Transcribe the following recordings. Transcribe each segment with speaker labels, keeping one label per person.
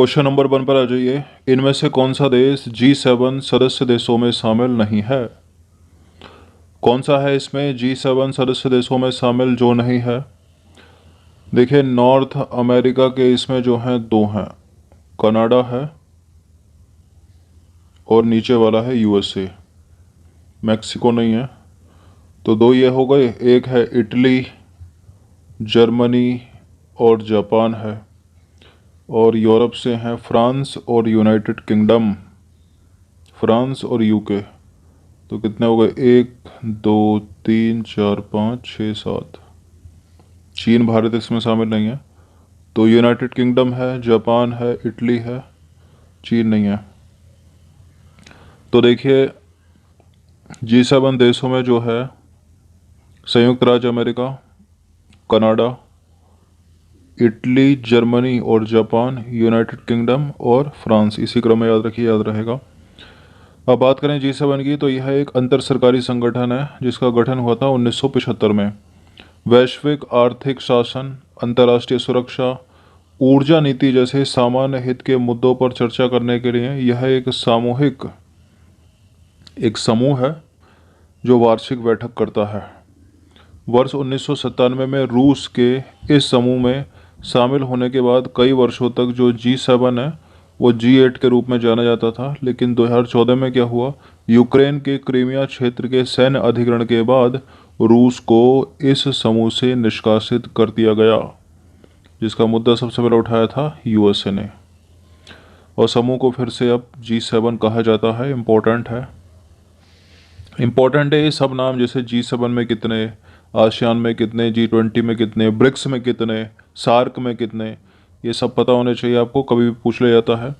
Speaker 1: Question number 1 पर आ जाइए। इनमें से कौन सा देश G7 सदस्य देशों में शामिल नहीं है? कौन सा है इसमें G7 सदस्य देशों में शामिल जो नहीं है? देखिए, नॉर्थ अमेरिका के इसमें जो हैं दो हैं, कनाडा है और नीचे वाला है USA। मैक्सिको नहीं है, तो दो ये हो गए। एक है इटली, जर्मनी और जापान है, और यूरोप से हैं फ्रांस और यूनाइटेड किंगडम। फ्रांस और यूके, तो कितने हो गए? 1 2 3 4 5 6 7। चीन भारत इसमें शामिल नहीं है, तो यूनाइटेड किंगडम है, जापान है, इटली है, चीन नहीं है। तो देखिए, G7 देशों में जो है संयुक्त राज्य अमेरिका, कनाडा, इटली, जर्मनी और जापान, यूनाइटेड किंगडम और फ्रांस, इसी क्रम में याद रखिए, याद रहेगा। अब बात करें G7 की, तो यह एक अंतर सरकारी संगठन है जिसका गठन हुआ था 1975 में। वैश्विक आर्थिक शासन, अंतर्राष्ट्रीय सुरक्षा, ऊर्जा नीति जैसे सामान्य हित के मुद्दों पर चर्चा करने के लिए यह एक समूह है जो वार्षिक बैठक करता है। वर्ष 1997 में रूस के इस समूह में शामिल होने के बाद कई वर्षों तक जो G7 है वो G8 के रूप में जाना जाता था। लेकिन 2014 में क्या हुआ? यूक्रेन के क्रीमिया क्षेत्र के सैन्य अधिग्रहण के बाद रूस को इस समूह से निष्कासित कर दिया गया, जिसका मुद्दा सबसे पहले उठाया था USA ने, और समूह को फिर से अब G7 कहा जाता है। इम्पोर्टेंट है ये सब नाम, जैसे G7 में कितने, आसियान में कितने, G20 में कितने, ब्रिक्स में कितने, सार्क में कितने, ये सब पता होने चाहिए आपको, कभी भी पूछ लिया जाता है।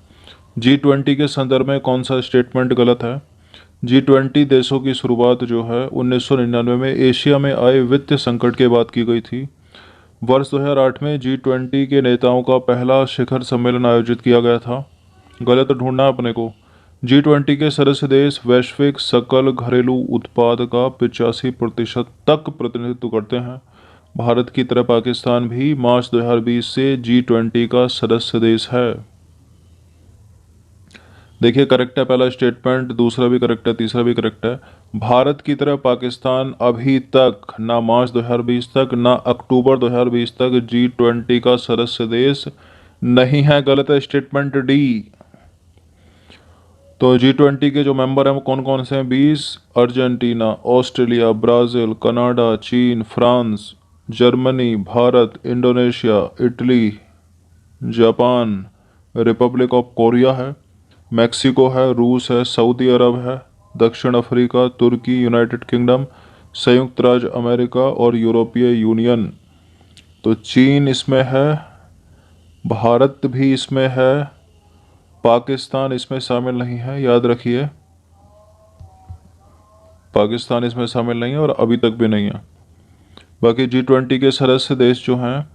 Speaker 1: G20 के संदर्भ में कौन सा स्टेटमेंट गलत है? G20 देशों की शुरुआत जो है 1999 में एशिया में आए वित्तीय संकट के बाद की गई थी। वर्ष 2008 में G20 के नेताओं का पहला शिखर सम्मेलन आयोजित किया गया था। गलत ढूंढना अपने को। G20 के सदस्य देश वैश्विक सकल घरेलू उत्पाद का 85% तक प्रतिनिधित्व करते हैं। भारत की तरह पाकिस्तान भी मार्च 2020 से G20 का सदस्य देश है। देखिए, करेक्ट है पहला स्टेटमेंट, दूसरा भी करेक्ट है, तीसरा भी करेक्ट है। भारत की तरह पाकिस्तान अभी तक ना मार्च 2020 तक ना अक्टूबर 2020 तक G20 का सदस्य देश नहीं है। गलत है स्टेटमेंट डी। तो G20 के जो मेंबर हैं वो कौन कौन से हैं? 20, अर्जेंटीना, ऑस्ट्रेलिया, ब्राज़ील, कनाडा, चीन, France, Germany, Bharat, Indonesia, Italy, Japan, Republic of Korea है, मैक्सिको है, रूस है, सऊदी अरब है, दक्षिण अफ्रीका, तुर्की, यूनाइटेड किंगडम, संयुक्त राज्य अमेरिका और यूरोपीय यूनियन। तो चीन इसमें है, भारत भी इसमें है, पाकिस्तान इसमें शामिल नहीं है, याद रखिए, पाकिस्तान इसमें शामिल नहीं है और अभी तक भी नहीं है। बाकी G20 के सदस्य देश जो हैं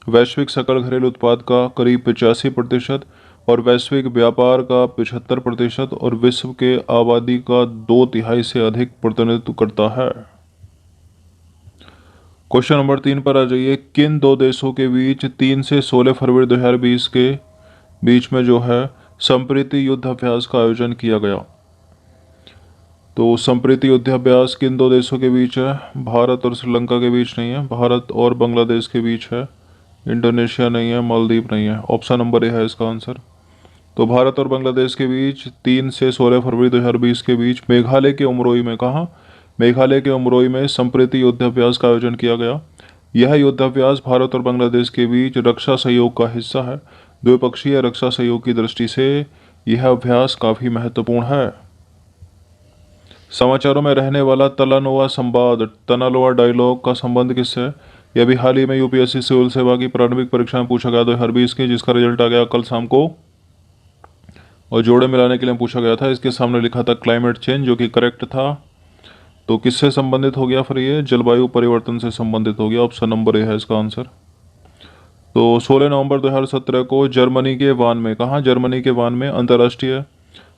Speaker 1: वैश्विक सकल घरेलू उत्पाद का करीब 85% और वैश्विक व्यापार का 75% और विश्व के आबादी का 2/3 से अधिक प्रतिनिधित्व करता है। क्वेश्चन नंबर 3 पर आ जाइए। किन दो देशों के बीच 3 से 16 फरवरी 2020 के बीच में जो है संप्रीति युद्ध अभ्यास का आयोजन किया गया? तो संप्रीति युद्ध अभ्यास किन दो देशों के बीच है? भारत और श्रीलंका के बीच नहीं है, भारत और बांग्लादेश के बीच है, इंडोनेशिया नहीं है, मालदीव नहीं है। ऑप्शन नंबर ए है इसका आंसर। तो भारत और बांग्लादेश के बीच 3 से 16 फरवरी 2020 के बीच मेघालय के उमरोई में, कहाँ? मेघालय के उमरोई में संप्रीति युद्धाभ्यास का आयोजन किया गया। यह युद्धाभ्यास भारत और बांग्लादेश के बीच रक्षा सहयोग का हिस्सा है। द्विपक्षीय रक्षा सहयोग की दृष्टि से यह अभ्यास काफ़ी महत्वपूर्ण है। समाचारों में रहने वाला तलानोवा संवाद, तनालोआ डायलॉग का संबंध किससे है? यह भी हाल ही में UPSC सिविल सेवा की प्रारंभिक परीक्षा में पूछा गया 2020 की, जिसका रिजल्ट आ गया कल शाम को, और जोड़े मिलाने के लिए पूछा गया था। इसके सामने लिखा था क्लाइमेट चेंज, जो कि करेक्ट था। तो किससे संबंधित हो गया फिर ये? जलवायु परिवर्तन से संबंधित हो गया। ऑप्शन नंबर ए है इसका आंसर। तो 16 नवंबर 2017 को जर्मनी के वान में, कहाँ? जर्मनी के वान में अंतर्राष्ट्रीय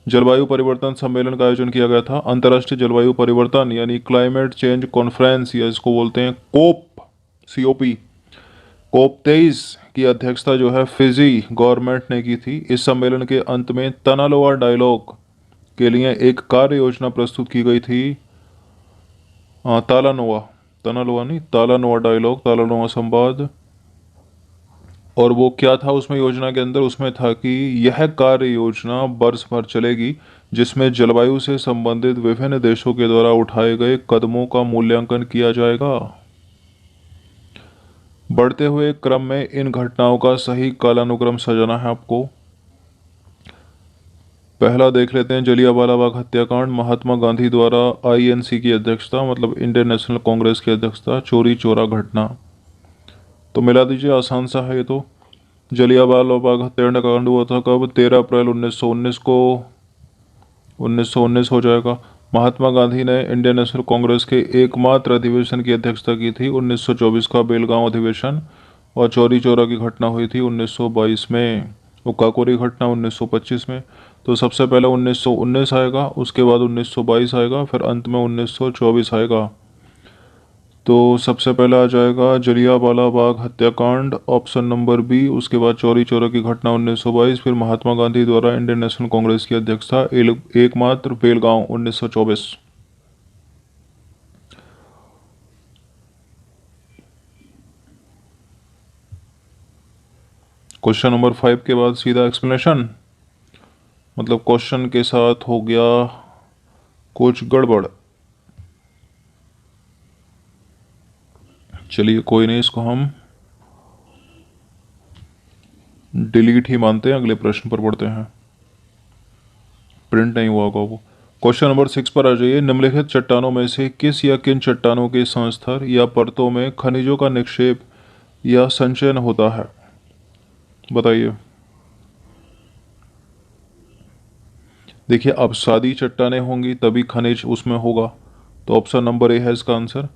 Speaker 1: जलवायु परिवर्तन सम्मेलन का आयोजन किया गया था। अंतर्राष्ट्रीय जलवायु परिवर्तन यानी क्लाइमेट चेंज कॉन्फ्रेंस, या इसको बोलते हैं COP, COP 23 की अध्यक्षता जो है फिजी गवर्नमेंट ने की थी। इस सम्मेलन के अंत में तनालोआ डायलॉग के लिए एक कार्य योजना प्रस्तुत की गई थी। तालानोआ, तनालोआ नहीं, तालानोआ डायलॉग, तालानोआ संवाद। और वो क्या था उसमें योजना के अंदर? उसमें था कि यह कार्य योजना वर्ष भर चलेगी, जिसमें जलवायु से संबंधित विभिन्न देशों के द्वारा उठाए गए कदमों का मूल्यांकन किया जाएगा। बढ़ते हुए क्रम में इन घटनाओं का सही कालानुक्रम सजाना है आपको। पहला देख लेते हैं, जलियांवाला बाग हत्याकांड, महात्मा गांधी द्वारा आईएनसी की अध्यक्षता, मतलब इंडियन नेशनल कांग्रेस की अध्यक्षता, चोरी चोरा घटना। तो मिला दीजिए, आसान सा है ये तो। जलियांवाला बाग हत्याकांड हुआ था कब? 13 अप्रैल 1919 को, 1919 हो जाएगा। महात्मा गांधी ने इंडियन नेशनल कांग्रेस के एकमात्र अधिवेशन की अध्यक्षता की थी, 1924 का बेलगांव अधिवेशन। और चोरी चोरा की घटना हुई थी 1922 में, वो काकोरी घटना 1925 में। तो सबसे पहले 1919 आएगा, उसके बाद 1922 आएगा, फिर अंत में 1924 आएगा। तो सबसे पहला आ जाएगा जलियांवाला बाग हत्याकांड, ऑप्शन नंबर बी। उसके बाद चोरी चोरा की घटना 1922, फिर महात्मा गांधी द्वारा इंडियन नेशनल कांग्रेस की अध्यक्षता, एकमात्र बेलगांव 1924। क्वेश्चन नंबर 5 के बाद सीधा एक्सप्लेनेशन, मतलब क्वेश्चन के साथ हो गया कुछ गड़बड़। चलिए कोई नहीं, इसको हम डिलीट ही मानते हैं, अगले प्रश्न पर पढ़ते हैं। प्रिंट नहीं हुआ होगा वो। क्वेश्चन नंबर 6 पर आ जाइए। निम्नलिखित चट्टानों में से किस या किन चट्टानों के संस्तर या परतों में खनिजों का निक्षेप या संचयन होता है? बताइए। देखिए, अपसादी चट्टानें होंगी तभी खनिज उसमें होगा, तो ऑप्शन नंबर ए है इसका आंसर।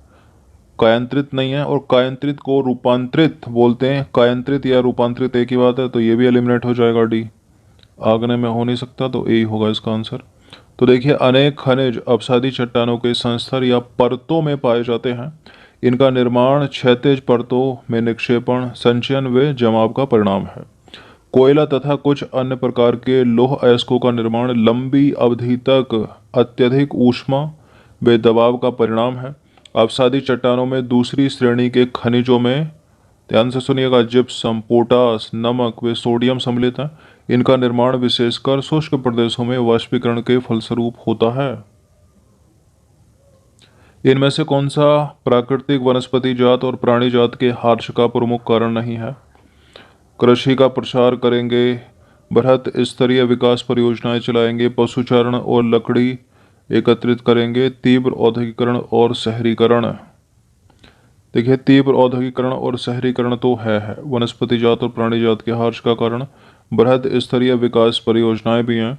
Speaker 1: कायांतरित नहीं है, और कायांतरित को रूपांतरित बोलते हैं, कायांतरित या रूपांतरित एक ही बात है, तो ये भी एलिमिनेट हो जाएगा, डी। आगने में हो नहीं सकता, तो ए ही होगा इसका आंसर। तो देखिए, अनेक खनिज अपसादी चट्टानों के संस्तर या परतों में पाए जाते हैं। इनका निर्माण क्षैतिज परतों में निक्षेपण, संचयन व जमाव का परिणाम है। कोयला तथा कुछ अन्य प्रकार के लौह अयस्कों का निर्माण लंबी अवधि तक अत्यधिक ऊष्मा व दबाव का परिणाम है। अपसादी चट्टानों में दूसरी श्रेणी के खनिजों में, ध्यान से सुनिएगा, जिप्सम, पोटास, नमक व सोडियम सम्मिलित है। इनका निर्माण विशेषकर शुष्क प्रदेशों में वाष्पीकरण के फलस्वरूप होता है। इनमें से कौन सा प्राकृतिक वनस्पति जात और प्राणी जात के हार्श का प्रमुख कारण नहीं है? कृषि का प्रसार करेंगे, बृहत स्तरीय विकास परियोजनाएं चलाएंगे, पशुचारण और लकड़ी एकत्रित करेंगे, तीव्र औद्योगिकरण और शहरीकरण। देखिए, तीव्र औद्योगिकरण और शहरीकरण तो है वनस्पति जात और प्राणी जात के हार्श का कारण। बृहत स्तरीय विकास परियोजनाएं भी हैं।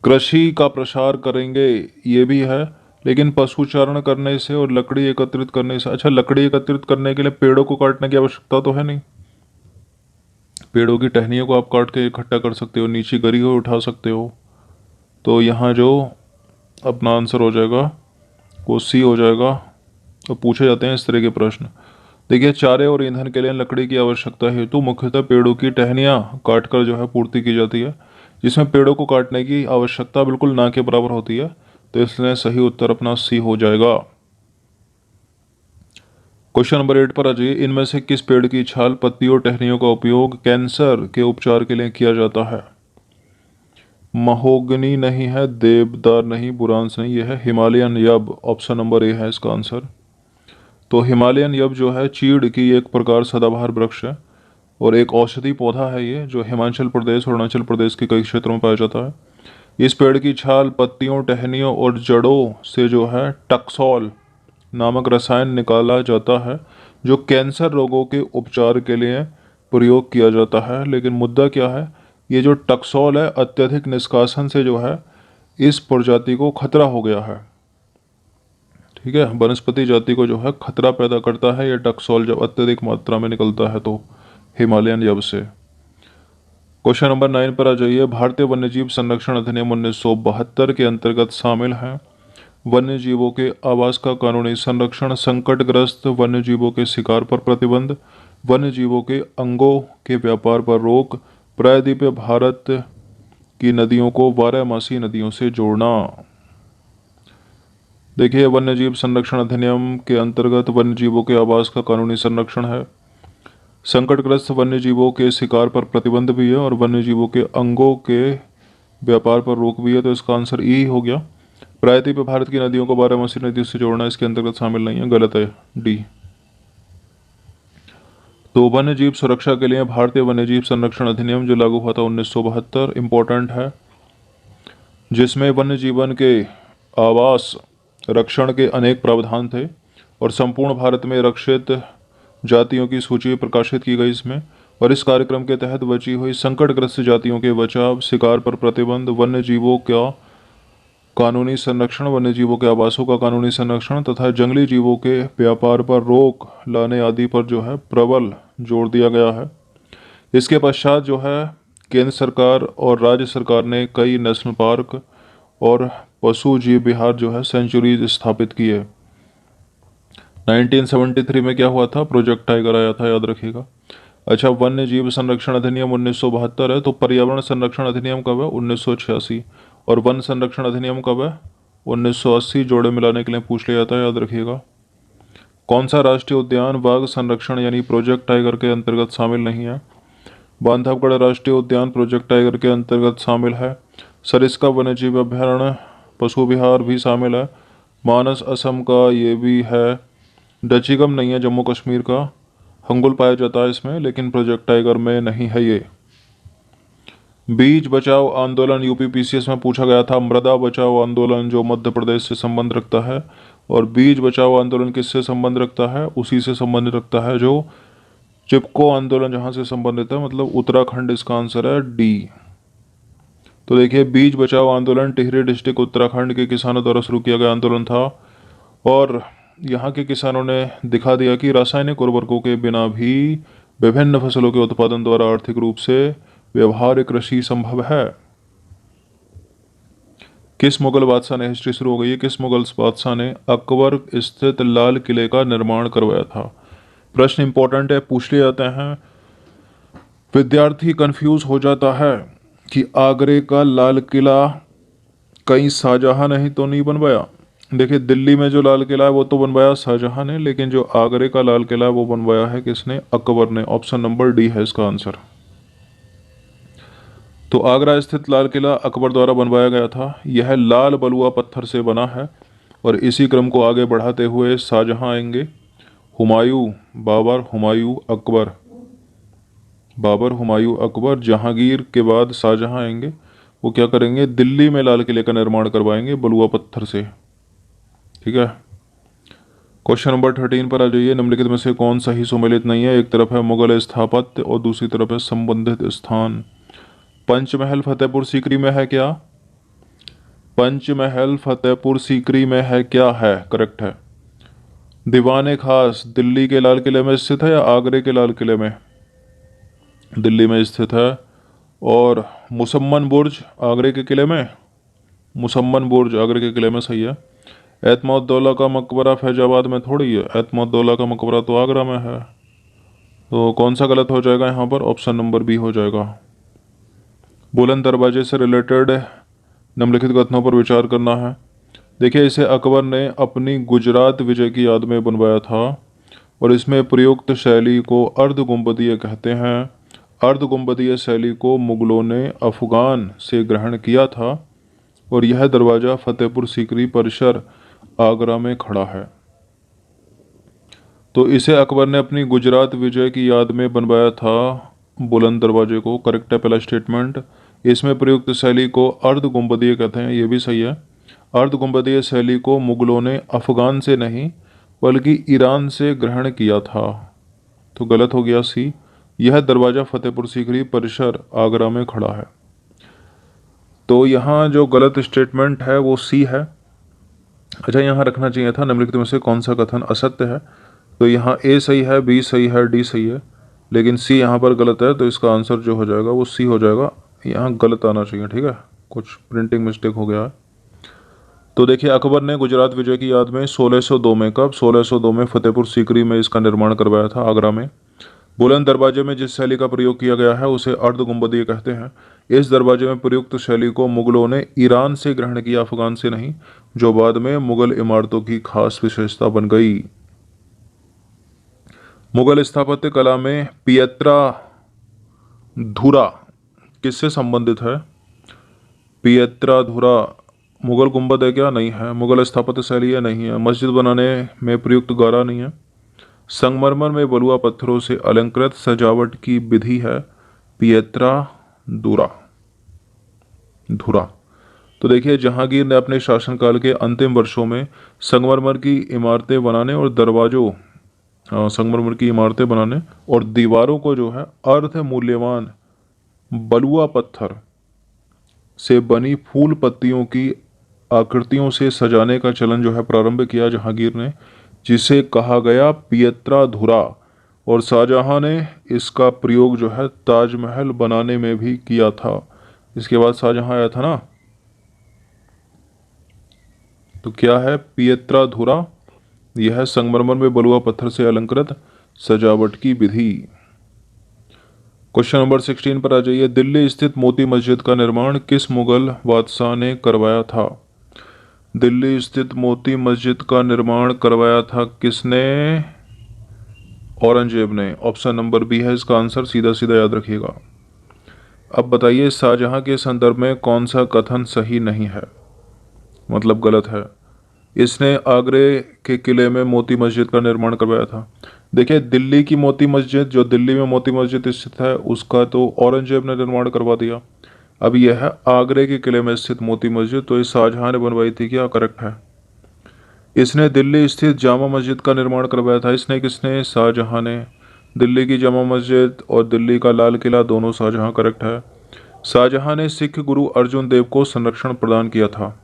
Speaker 1: कृषि का प्रसार करेंगे, ये भी है, लेकिन पशुचारण करने से और लकड़ी एकत्रित करने से, अच्छा, लकड़ी एकत्रित करने के लिए पेड़ों को काटने की आवश्यकता तो है नहीं, पेड़ों की टहनियों को आप काट के इकट्ठा कर सकते हो, नीचे गरी को उठा सकते हो। तो यहाँ जो अपना आंसर हो जाएगा वो सी हो जाएगा। तो पूछे जाते हैं इस तरह के प्रश्न। देखिए, चारे और ईंधन के लिए लकड़ी की आवश्यकता हेतु मुख्यतः पेड़ों की टहनियाँ काटकर जो है पूर्ति की जाती है, जिसमें पेड़ों को काटने की आवश्यकता बिल्कुल ना के बराबर होती है। तो इसलिए सही उत्तर अपना सी हो जाएगा। क्वेश्चन नंबर 8 पर आ जाइए। इनमें से किस पेड़ की छाल, पत्ती और टहनियों का उपयोग कैंसर के उपचार के लिए किया जाता है? महोगनी नहीं है, देवदार नहीं, बुरांस नहीं, यह है हिमालयन यब। ऑप्शन नंबर ए है इसका आंसर। तो हिमालयन यब जो है चीड़ की एक प्रकार सदाबहार वृक्ष है और एक औषधि पौधा है ये, जो हिमाचल प्रदेश और अरुणाचल प्रदेश के कई क्षेत्रों में पाया जाता है। इस पेड़ की छाल, पत्तियों, टहनियों और जड़ों से जो है टक्सोल नामक रसायन निकाला जाता है, जो कैंसर रोगों के उपचार के लिए प्रयोग किया जाता है। लेकिन मुद्दा क्या है, ये जो टक्सोल है, अत्यधिक निष्कासन से जो है इस प्रजाति को खतरा हो गया है। ठीक है, वनस्पति जाति को जो है खतरा पैदा करता है ये टक्सोल, जब अत्यधिक मात्रा में निकलता है तो हिमालयन यब से। क्वेश्चन नंबर 9 पर आ जाइए। भारतीय वन्यजीव संरक्षण अधिनियम 1972 के अंतर्गत शामिल हैं वन्य जीवों के आवास का कानूनी संरक्षण, संकटग्रस्त वन्य जीवों के शिकार पर प्रतिबंध, वन्य जीवों के अंगों के व्यापार पर रोक, प्रायद्वीपीय भारत की नदियों को बारहमासी नदियों से जोड़ना। देखिए, वन्यजीव संरक्षण अधिनियम के अंतर्गत वन्य जीवों के आवास का कानूनी संरक्षण है। संकटग्रस्त वन्य जीवों के शिकार पर प्रतिबंध भी है और वन्य जीवों के अंगों के व्यापार पर रोक भी है। तो इसका आंसर ई हो गया। प्रायद्वीपीय भारत की नदियों को बारहमासी नदियों से जोड़ना इसके अंतर्गत शामिल नहीं है, गलत है, डी। तो वन्य जीव सुरक्षा के लिए भारतीय वन्य जीव संरक्षण अधिनियम जो लागू हुआ था 1972 इम्पोर्टेंट है, जिसमें वन्य जीवन के आवास रक्षण के अनेक प्रावधान थे और संपूर्ण भारत में रक्षित जातियों की सूची प्रकाशित की गई इसमें। और इस कार्यक्रम के तहत बची हुई संकटग्रस्त जातियों के बचाव, शिकार पर प्रतिबंध, वन्य जीवों का कानूनी संरक्षण, वन्य जीवों के आवासों का कानूनी संरक्षण तथा जंगली जीवों के व्यापार पर रोक लाने आदि पर जो है प्रबल जोर दिया गया है। इसके पश्चात जो है केंद्र सरकार और राज्य सरकार ने कई नेशनल पार्क और पशु जीव विहार जो है सेंचुरीज स्थापित किए। 1973 में क्या हुआ था, प्रोजेक्ट टाइगर आया था, याद रखिएगा। अच्छा, वन्य जीव संरक्षण अधिनियम 1972 है। तो पर्यावरण संरक्षण अधिनियम कब है, 1986। और वन संरक्षण अधिनियम कब है, 1980। जोड़े मिलाने के लिए पूछ लिया जाता है, याद रखिएगा। कौन सा राष्ट्रीय उद्यान बाघ संरक्षण यानी प्रोजेक्ट टाइगर के अंतर्गत शामिल नहीं है, बांधवगढ़ राष्ट्रीय उद्यान प्रोजेक्ट टाइगर के अंतर्गत शामिल है। सरिस्का वन्यजीव अभ्यारण्य पशु विहार भी शामिल है। मानस असम का ये भी है। डचीगम नहीं है जम्मू कश्मीर का। हंगुल पाया जाता है इसमें, लेकिन प्रोजेक्ट टाइगर में नहीं है ये। बीज बचाओ आंदोलन यूपी पीसीएस में पूछा गया था। मृदा बचाओ आंदोलन जो मध्य प्रदेश से संबंध रखता है, और बीज बचाओ आंदोलन किससे संबंध रखता है, उसी से संबंध रखता है जो चिपको आंदोलन जहां से संबंधित है, मतलब उत्तराखंड। इसका आंसर है डी। तो देखिए, बीज बचाओ आंदोलन टिहरी डिस्ट्रिक्ट उत्तराखंड के किसानों द्वारा शुरू किया गया आंदोलन था और यहाँ के किसानों ने दिखा दिया कि रासायनिक उर्वरकों के बिना भी विभिन्न फसलों के उत्पादन द्वारा आर्थिक रूप से व्यवहारिक कृषि संभव है। किस मुगल बादशाह ने, हिस्ट्री शुरू हो गई है, किस मुगल बादशाह ने अकबर स्थित लाल किले का निर्माण करवाया था। प्रश्न इंपॉर्टेंट है, पूछ लिए जाते हैं। विद्यार्थी कंफ्यूज हो जाता है कि आगरे का लाल किला कहीं शाहजहां ने ही तो नहीं बनवाया। देखिए, दिल्ली में जो लाल किला है वो तो बनवाया शाहजहां ने, लेकिन जो आगरे का लाल किला है वो बनवाया है किसने, अकबर ने। ऑप्शन नंबर डी है इसका आंसर। तो आगरा स्थित लाल किला अकबर द्वारा बनवाया गया था। यह लाल बलुआ पत्थर से बना है और इसी क्रम को आगे बढ़ाते हुए शाहजहां आएंगे, हुमायूं, बाबर, हुमायूं, अकबर, बाबर, हुमायूं, अकबर, जहांगीर के बाद शाहजहां आएंगे। वो क्या करेंगे, दिल्ली में लाल किले का निर्माण करवाएंगे बलुआ पत्थर से। ठीक है। क्वेश्चन नंबर 13 पर आ जाइए। निम्नलिखित में से कौन सा ही सुमेलित नहीं है। एक तरफ है मुगल स्थापत्य और दूसरी तरफ है संबंधित स्थान। पंचमहल फतेहपुर सीकरी में है क्या, पंचमहल फतेहपुर सीकरी में है क्या, है करेक्ट है। दीवाने खास दिल्ली के लाल किले में स्थित है या आगरे के लाल किले में, दिल्ली में स्थित है। और मुसम्मन बुर्ज आगरे के किले में, मुसम्मन बुर्ज आगरे के किले में, सही है। एतमाउद्दौला का मकबरा फैजाबाद में थोड़ी है, एतमाउद्दौला का मकबरा तो आगरा में है। तो कौन सा गलत हो जाएगा यहाँ पर, ऑप्शन नंबर बी हो जाएगा। बुलंद दरवाजे से रिलेटेड निम्नलिखित कथनों पर विचार करना है। देखिए, इसे अकबर ने अपनी गुजरात विजय की याद में बनवाया था और इसमें प्रयुक्त शैली को अर्ध गुंबदीय कहते हैं। अर्ध गुंबदीय शैली को मुगलों ने अफगान से ग्रहण किया था और यह दरवाज़ा फतेहपुर सीकरी परिसर आगरा में खड़ा है। तो इसे अकबर ने अपनी गुजरात विजय की याद में बनवाया था बुलंद दरवाजे को, करेक्ट है पहला स्टेटमेंट। इसमें प्रयुक्त शैली को अर्ध गुंबदीय कहते हैं, ये भी सही है। अर्ध गुंबदीय शैली को मुगलों ने अफगान से नहीं बल्कि ईरान से ग्रहण किया था, तो गलत हो गया सी। यह दरवाज़ा फतेहपुर सीकरी परिसर आगरा में खड़ा है। तो यहाँ जो गलत स्टेटमेंट है वो सी है। अच्छा, यहाँ रखना चाहिए था निम्नलिखित में से कौन सा कथन असत्य है। तो यहाँ ए सही है, बी सही है, डी सही है, लेकिन सी यहाँ पर गलत है। तो इसका आंसर जो हो जाएगा वो सी हो जाएगा। यहाँ गलत आना चाहिए, ठीक है, कुछ प्रिंटिंग मिस्टेक हो गया है। तो देखिए, अकबर ने गुजरात विजय की याद में 1602 में, कब, 1602 में फतेहपुर सीकरी में इसका निर्माण करवाया था आगरा में। बुलंद दरवाजे में जिस शैली का प्रयोग किया गया है उसे अर्ध गुंबदीय कहते हैं। इस दरवाजे में प्रयुक्त शैली को मुगलों ने ईरान से ग्रहण किया, अफगान से नहीं, जो बाद में मुगल इमारतों की खास विशेषता बन गई। मुगल स्थापत्य कला में पियत्रा धुरा किससे संबंधित है? पियत्रा धुरा मुगल गुंबद है क्या? नहीं है। मुगल स्थापत्य शैली है? नहीं है। मस्जिद बनाने में प्रयुक्त गारा नहीं है। संगमरमर में बलुआ पत्थरों से अलंकृत सजावट की विधि है पियत्रा धुरा धुरा। तो देखिए, जहांगीर ने अपने शासनकाल के अंतिम वर्षों में संगमरमर की इमारतें बनाने और संगमरमर की इमारतें बनाने और दीवारों को जो है अर्ध मूल्यवान बलुआ पत्थर से बनी फूल पत्तियों की आकृतियों से सजाने का चलन जो है प्रारंभ किया जहांगीर ने, जिसे कहा गया पियत्रा धुरा। और शाहजहां ने इसका प्रयोग जो है ताजमहल बनाने में भी किया था। इसके बाद शाहजहां आया था ना। तो क्या है पियत्रा धुरा? यह है संगमरमर में बलुआ पत्थर से अलंकृत सजावट की विधि। क्वेश्चन नंबर 16 पर आ जाइए। दिल्ली स्थित मोती मस्जिद का निर्माण किस मुगल बादशाह ने करवाया था? दिल्ली स्थित मोती मस्जिद का निर्माण करवाया था किसने? औरंगजेब ने। ऑप्शन नंबर बी है इसका आंसर, सीधा सीधा याद रखिएगा। अब बताइए, शाहजहां के संदर्भ में कौन सा कथन सही नहीं है, मतलब गलत है? इसने आगरे के किले में मोती मस्जिद का निर्माण करवाया था। देखिए, दिल्ली की मोती मस्जिद, जो दिल्ली में मोती मस्जिद स्थित है, उसका तो औरंगजेब ने निर्माण करवा दिया। अब यह है आगरे के किले में स्थित मोती मस्जिद, तो ये शाहजहां ने बनवाई थी। क्या करेक्ट है? इसने दिल्ली स्थित जामा मस्जिद का निर्माण करवाया था। इसने किसने? शाहजहां ने। दिल्ली की जामा मस्जिद और दिल्ली का लाल किला दोनों शाहजहां, करेक्ट है। शाहजहां ने सिख गुरु अर्जुन देव को संरक्षण प्रदान किया था।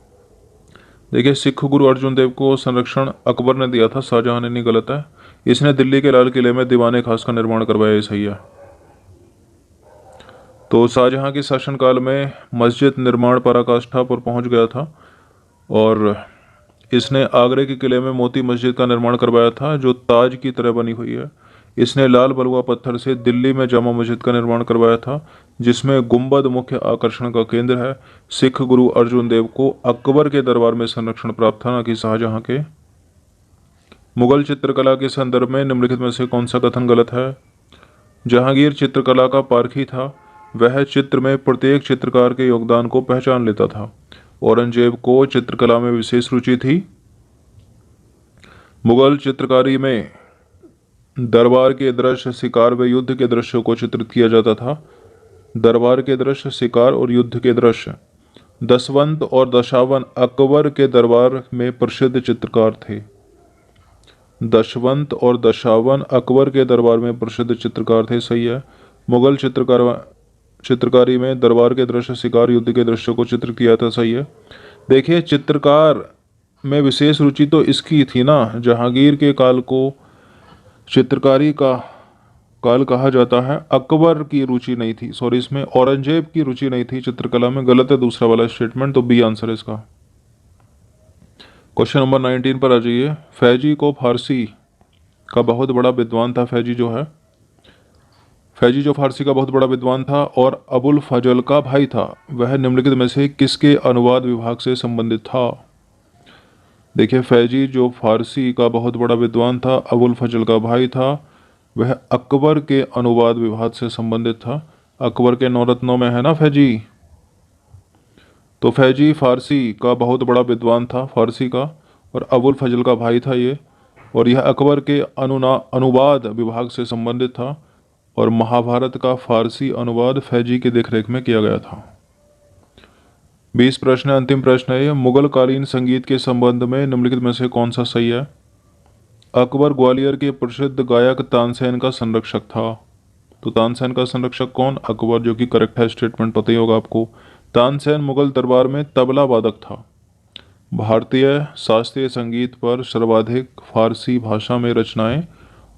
Speaker 1: देखिए, सिख गुरु अर्जुन देव को संरक्षण अकबर ने दिया था, शाहजहां ने नहीं, गलत है। इसने दिल्ली के लाल किले में दीवाने खास का निर्माण करवाया, ये सही है। तो शाहजहां के शासनकाल में मस्जिद निर्माण पराकाष्ठा पर पहुंच गया था और इसने आगरे के किले में मोती मस्जिद का निर्माण करवाया था, जो ताज की तरह बनी हुई है। इसने लाल बलुआ पत्थर से दिल्ली में जामा मस्जिद का निर्माण करवाया था, जिसमें गुंबद मुख्य आकर्षण का केंद्र है। सिख गुरु अर्जुन देव को अकबर के दरबार में संरक्षण प्राप्त था, न कि शाहजहां के। मुगल चित्रकला के संदर्भ में निम्नलिखित में से कौन सा कथन गलत है? जहांगीर चित्रकला का पारखी था। वह चित्र में प्रत्येक चित्रकार के योगदान को पहचान लेता था। औरंगजेब को चित्रकला में विशेष रुचि थी। मुगल चित्रकारी में दरबार के दृश्य, शिकार व युद्ध के दृश्यों को चित्रित किया जाता था। दरबार के दृश्य, शिकार और युद्ध के दृश्य। दशवंत और दशावन अकबर के दरबार में प्रसिद्ध चित्रकार थे। दशवंत और दशावन अकबर के दरबार में प्रसिद्ध चित्रकार थे, सही है। मुगल चित्रकारी में दरबार के दृश्य, शिकार, युद्ध के दृश्य को चित्रित किया था, सही है। देखिए, चित्रकार में विशेष रुचि तो इसकी थी ना। जहांगीर के काल को चित्रकारी का काल कहा जाता है। अकबर की रुचि नहीं थी, सॉरी, इसमें औरंगजेब की रुचि नहीं थी चित्रकला में। गलत है दूसरा वाला स्टेटमेंट, तो बी आंसर है इसका। क्वेश्चन नंबर 19 पर आ जाइए। फैजी को फारसी का बहुत बड़ा विद्वान था। फैजी जो फारसी का बहुत बड़ा विद्वान था और अबुल फजल का भाई था, वह निम्नलिखित में से किसके अनुवाद विभाग से संबंधित था? देखिए, फैजी जो फारसी का बहुत बड़ा विद्वान था, अबुल फजल का भाई था, वह अकबर के अनुवाद विभाग से संबंधित था। अकबर के नौरत्नों में है ना फैजी। तो फैजी फारसी का बहुत बड़ा विद्वान था, फारसी का, और अबुल फजल का भाई था ये। और यह अकबर के अनुवाद विभाग से संबंधित था और महाभारत का फारसी अनुवाद फैजी की देखरेख में किया गया था। 20 प्रश्न, अंतिम प्रश्न है। मुगल कालीन संगीत के संबंध में निम्नलिखित में से कौन सा सही है? अकबर ग्वालियर के प्रसिद्ध गायक तानसेन का संरक्षक था। तो तानसेन का संरक्षक कौन? अकबर, जो कि करेक्ट है स्टेटमेंट, पता ही होगा आपको। तानसेन मुगल दरबार में तबला वादक था। भारतीय शास्त्रीय संगीत पर सर्वाधिक फारसी भाषा में रचनाएं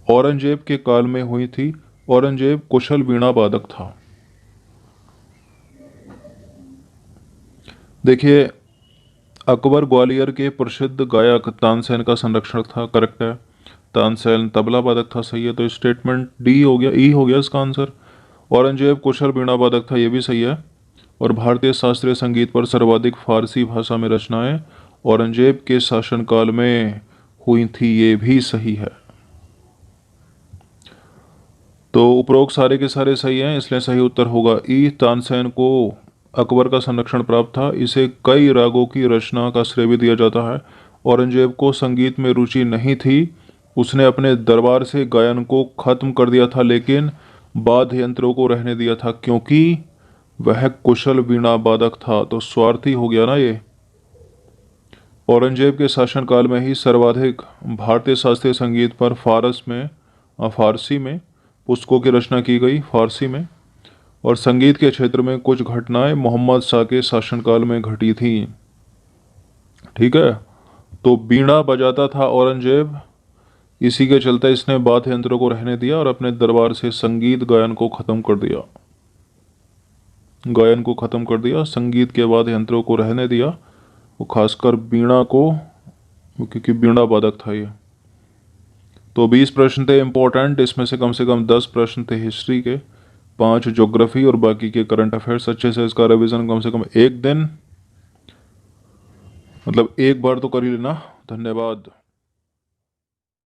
Speaker 1: औरंगजेब के काल में हुई थी। औरंगजेब कुशल वीणा वादक था। देखिए, अकबर ग्वालियर के प्रसिद्ध गायक तानसेन का संरक्षक था, करेक्ट है। तानसेन तबला वादक था, सही है। तो स्टेटमेंट डी हो गया, ई हो गया इसका आंसर। औरंगजेब कुशल वीणा वादक था, ये भी सही है। और भारतीय शास्त्रीय संगीत पर सर्वाधिक फारसी भाषा में रचनाएं औरंगजेब के शासनकाल में हुई थी, ये भी सही है। तो उपरोक्त सारे के सारे सही हैं, इसलिए सही उत्तर होगा ई। तानसेन को अकबर का संरक्षण प्राप्त था, इसे कई रागों की रचना का श्रेय भी दिया जाता है। औरंगजेब को संगीत में रुचि नहीं थी, उसने अपने दरबार से गायन को खत्म कर दिया था, लेकिन वाद्य यंत्रों को रहने दिया था क्योंकि वह कुशल वीणा वादक था। तो स्वार्थी हो गया ना ये। औरंगजेब के शासनकाल में ही सर्वाधिक भारतीय शास्त्रीय संगीत पर फारसी में पुस्तकों की रचना की गई, फारसी में। और संगीत के क्षेत्र में कुछ घटनाएं मोहम्मद शाह के शासनकाल में घटी थी। ठीक है। तो बीड़ा बजाता था औरंगजेब, इसी के चलते इसने वाद्य यंत्रों को रहने दिया और अपने दरबार से संगीत गायन को खत्म कर दिया। संगीत के वाद्य यंत्रों को रहने दिया, वो खासकर बीड़ा को, क्योंकि बीड़ा वादक था ये। तो 20 प्रश्न थे इंपॉर्टेंट, इसमें से कम 10 प्रश्न थे हिस्ट्री के, 5 ज्योग्राफी और बाकी के करंट अफेयर्स। अच्छे से इसका रिवीजन कम से कम एक दिन, मतलब एक बार तो कर ही लेना। धन्यवाद।